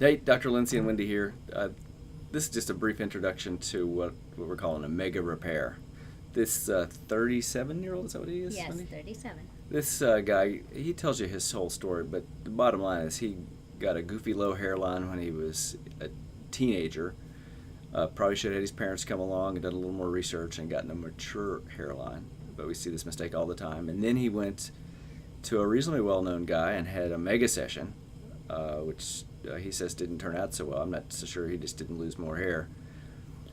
Hey, Dr. Lindsey and Wendy here. This is just a brief introduction to what we're calling a mega repair. This 37-year-old, is that what he is? Yes, Wendy? 37. This guy, he tells you his whole story, but the bottom line is he got a goofy low hairline when he was a teenager. Probably should have had his parents come along and done a little more research and gotten a mature hairline, but we see this mistake all the time. And then he went to a reasonably well-known guy and had a mega session, which he says didn't turn out so well. I'm not so sure, he just didn't lose more hair.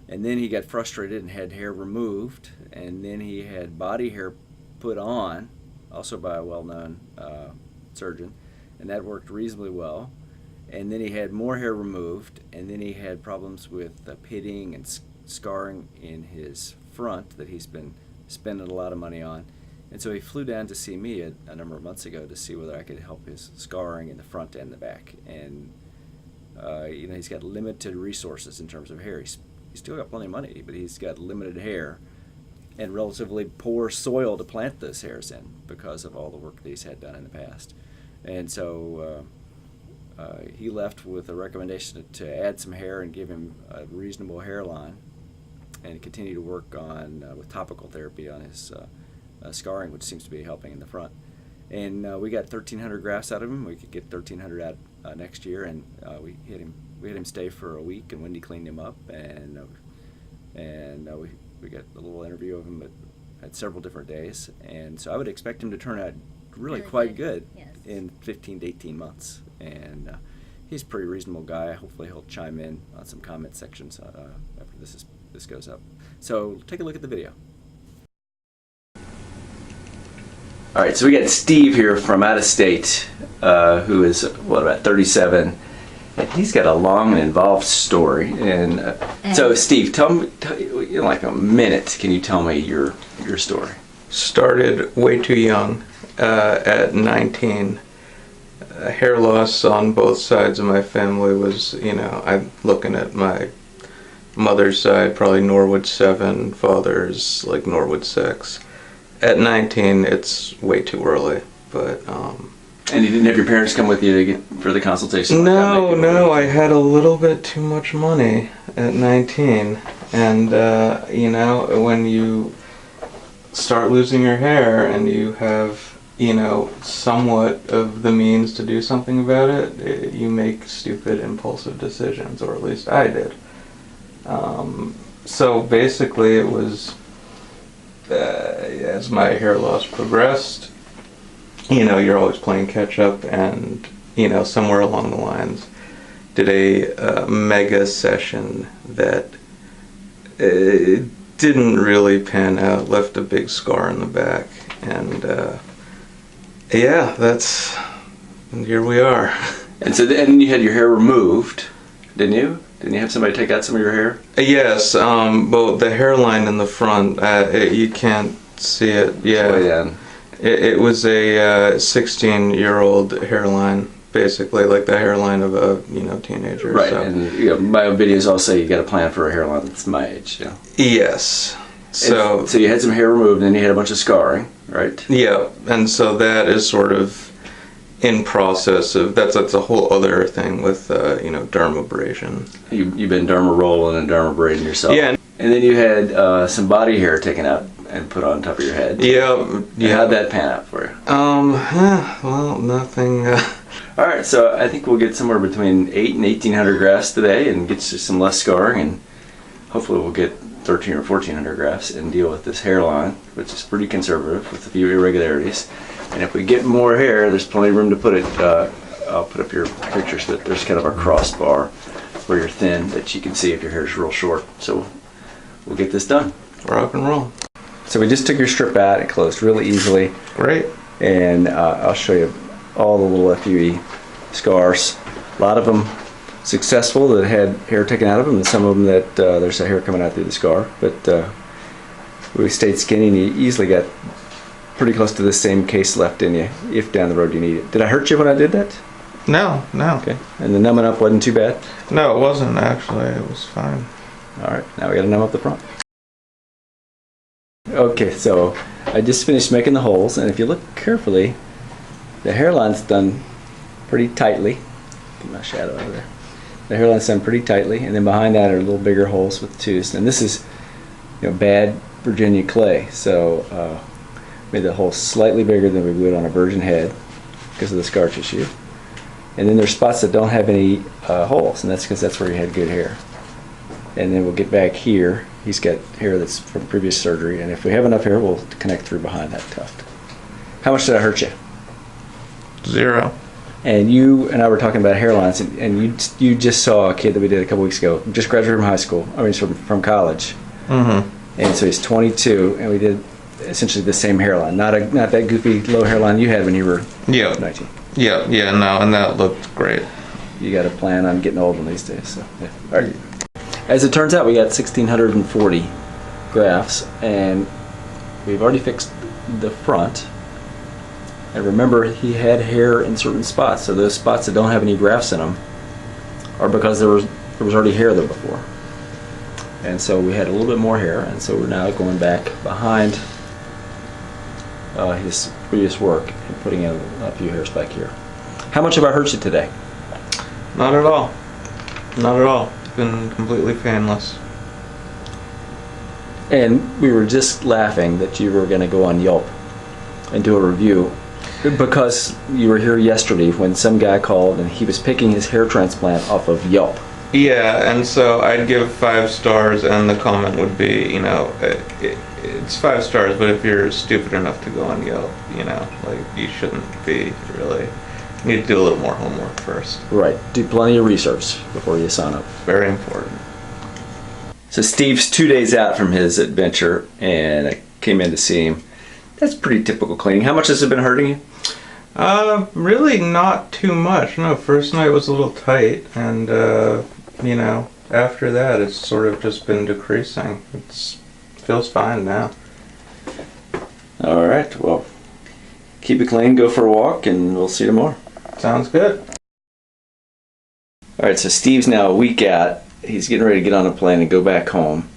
And then he got frustrated and had hair removed, and then he had body hair put on, also by a well-known surgeon, and that worked reasonably well. And then he had more hair removed, and then he had problems with pitting and scarring in his front that he's been spending a lot of money on. And so he flew down to see me a number of months ago to see whether I could help his scarring in the front and the back. And he's got limited resources in terms of hair. He's still got plenty of money, but he's got limited hair and relatively poor soil to plant those hairs in because of all the work that he's had done in the past. And so he left with a recommendation to add some hair and give him a reasonable hairline and continue to work on with topical therapy on his scarring, which seems to be helping in the front. And we got 1,300 grafts out of him. We could get 1,300 out next year, and we had him stay for a week, and Wendy cleaned him up, and we got a little interview of him at several different days. And so I would expect him to turn out really quite good yes. in 15 to 18 months. And he's a pretty reasonable guy. Hopefully he'll chime in on some comment sections after this goes up. So take a look at the video. All right, so we got Steve here from out of state, who is, about 37, and he's got a long and involved story. And so, Steve, tell me, in like a minute, can you tell me your story? Started way too young, at 19. Hair loss on both sides of my family was, I'm looking at my mother's side, probably Norwood 7, father's like Norwood 6. At 19, it's way too early, but And you didn't have your parents come with you for the consultation? No, I had a little bit too much money at 19, and when you start losing your hair and you have, somewhat of the means to do something about it, you make stupid, impulsive decisions, or at least I did. So basically it was, as my hair loss progressed, you're always playing catch up, and somewhere along the lines did a mega session that didn't really pan out, left a big scar in the back, and and here we are. And so then you had your hair removed, didn't you? Didn't you have somebody take out some of your hair? Yes, but the hairline in the front, you can't see it. Yeah, way down. It was a 16-year-old hairline, basically, like the hairline of a teenager. Right, so. And my videos all say you got to plan for a hairline that's my age. Yeah. Yes. So you had some hair removed, and then you had a bunch of scarring, right? Yeah, and so that is sort of in process of that's a whole other thing with dermabrasion. You've been derma rolling and dermabrating yourself. Yeah, and then you had some body hair taken out and put on top of your head. Yeah. How'd that pan out for you? Well, nothing. All right, so I think we'll get somewhere between 8 and 1,800 grafts today, and get you some less scarring, and hopefully we'll get 1,300 or 1,400 grafts and deal with this hairline, which is pretty conservative with a few irregularities. And if we get more hair, there's plenty of room to put it. I'll put up your picture so that there's kind of a crossbar where you're thin that you can see if your hair is real short. So we'll get this done. Rock and roll. So we just took your strip out. It closed really easily. Great. And I'll show you all the little FUE scars. A lot of them successful that had hair taken out of them, and some of them that there's a hair coming out through the scar. But we stayed skinny, and you easily got pretty close to the same case left in you if down the road you need it. Did I hurt you when I did that? No. Okay. And the numbing up wasn't too bad? No, it wasn't actually. It was fine. All right. Now we got to numb up the front. Okay, so I just finished making the holes, and if you look carefully, the hairline's done pretty tightly. Get my shadow over there. The hairline's done pretty tightly, and then behind that are little bigger holes with tooths. And this is, bad Virginia clay, so made the hole slightly bigger than we would on a virgin head because of the scar tissue. And then there's spots that don't have any holes, and that's because that's where he had good hair. And then we'll get back here. He's got hair that's from previous surgery, and if we have enough hair, we'll connect through behind that tuft. How much did I hurt you? 0. And you and I were talking about hairlines, and you just saw a kid that we did a couple weeks ago, just graduated from high school. I mean, from college. Mm-hmm. And so he's 22, and we did essentially the same hairline, not that goofy low hairline you had when you were 19. Yeah, no, and that looked great. You got to plan on getting old one of these days. So, yeah. All right. As it turns out, we got 1,640 grafts, and we've already fixed the front. And remember, he had hair in certain spots, so those spots that don't have any grafts in them are because there was already hair there before. And so we had a little bit more hair, and so we're now going back behind his previous work and putting in a few hairs back here. How much have I hurt you today? Not at all. Not at all. It's been completely painless. And we were just laughing that you were going to go on Yelp and do a review because you were here yesterday when some guy called and he was picking his hair transplant off of Yelp. Yeah, and so I'd give 5 stars, and the comment would be, it's 5 stars, but if you're stupid enough to go on Yelp, you shouldn't be really. You need to do a little more homework first. Right. Do plenty of research before you sign up. Very important. So Steve's 2 days out from his adventure, and I came in to see him. That's pretty typical cleaning. How much has it been hurting you? Really not too much. No, first night was a little tight, and after that it's sort of just been decreasing. Feels fine now. All right. Well, keep it clean. Go for a walk, and we'll see you tomorrow. Sounds good. All right. So Steve's now a week out. He's getting ready to get on a plane and go back home.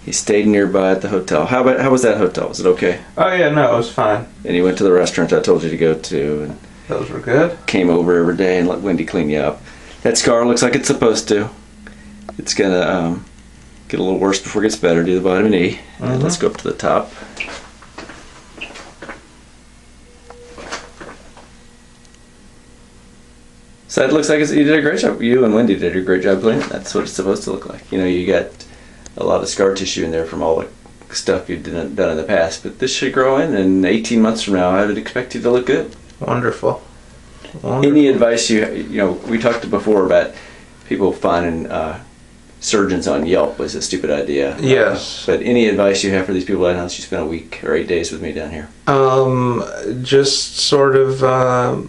He stayed nearby at the hotel. How was that hotel? Was it okay? Oh yeah, no, it was fine. And he went to the restaurants I told you to go to, and those were good. Came over every day and let Wendy clean you up. That scar looks like it's supposed to. It's gonna get a little worse before it gets better. Do the vitamin E. Mm-hmm. And let's go up to the top. So it looks like you did a great job. You and Wendy did a great job cleaning. That's what it's supposed to look like. You got a lot of scar tissue in there from all the stuff you've done in the past. But this should grow in, and 18 months from now, I would expect you to look good. Wonderful. Any advice we talked before about people finding surgeons on Yelp was a stupid idea. Yes. But any advice you have for these people that you spent a week or 8 days with me down here? Just sort of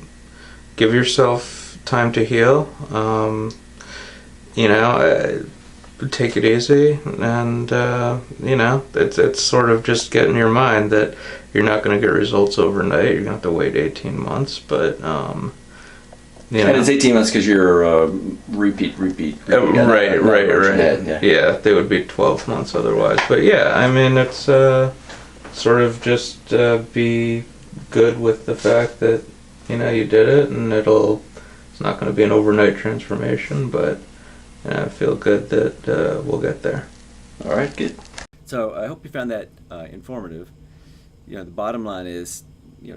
give yourself time to heal. Take it easy, and it's sort of just get in your mind that you're not going to get results overnight. You're going to have to wait 18 months, but and it's 18 months because you're repeat. Right. Yeah, they would be 12 months otherwise. But yeah, I mean, it's sort of just be good with the fact that you did it, and it's not going to be an overnight transformation, but I feel good that we'll get there. All right, good. So I hope you found that informative. The bottom line is,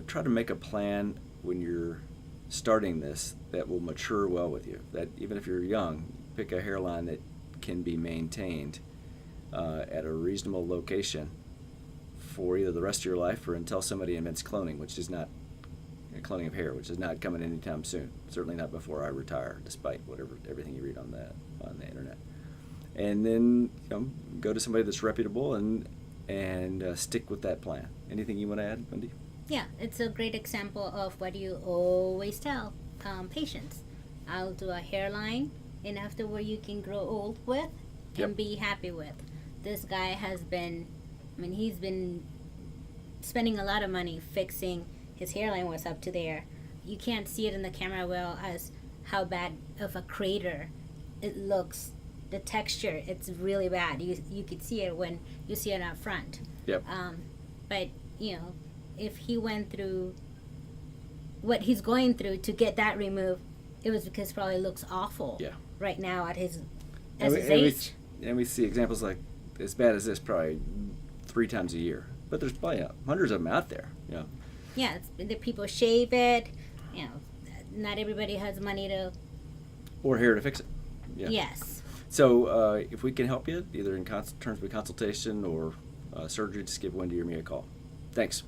try to make a plan when you're starting this that will mature well with you. That even if you're young, pick a hairline that can be maintained at a reasonable location for either the rest of your life or until somebody invents cloning, which is not cloning of hair, which is not coming anytime soon. Certainly not before I retire, despite everything you read on the internet. And then go to somebody that's reputable and stick with that plan. Anything you want to add, Wendy? Yeah, it's a great example of what you always tell patients. I'll do a hairline enough to where you can grow old with and be happy with. This guy he's been spending a lot of money fixing his hairline was up to there. You can't see it in the camera well as how bad of a crater it looks. The texture, it's really bad. You could see it when you see it up front. Yep. But if he went through what he's going through to get that removed, it was because it probably looks awful. Yeah. right now at his And his we, and, age. and we see examples like as bad as this probably 3 times a year. But there's probably hundreds of them out there. Yeah. Yeah, the people shave it. You know, not everybody has money to. Or hair to fix it. Yeah. Yes. So if we can help you, either in terms of consultation or surgery, just give Wendy or me a call. Thanks.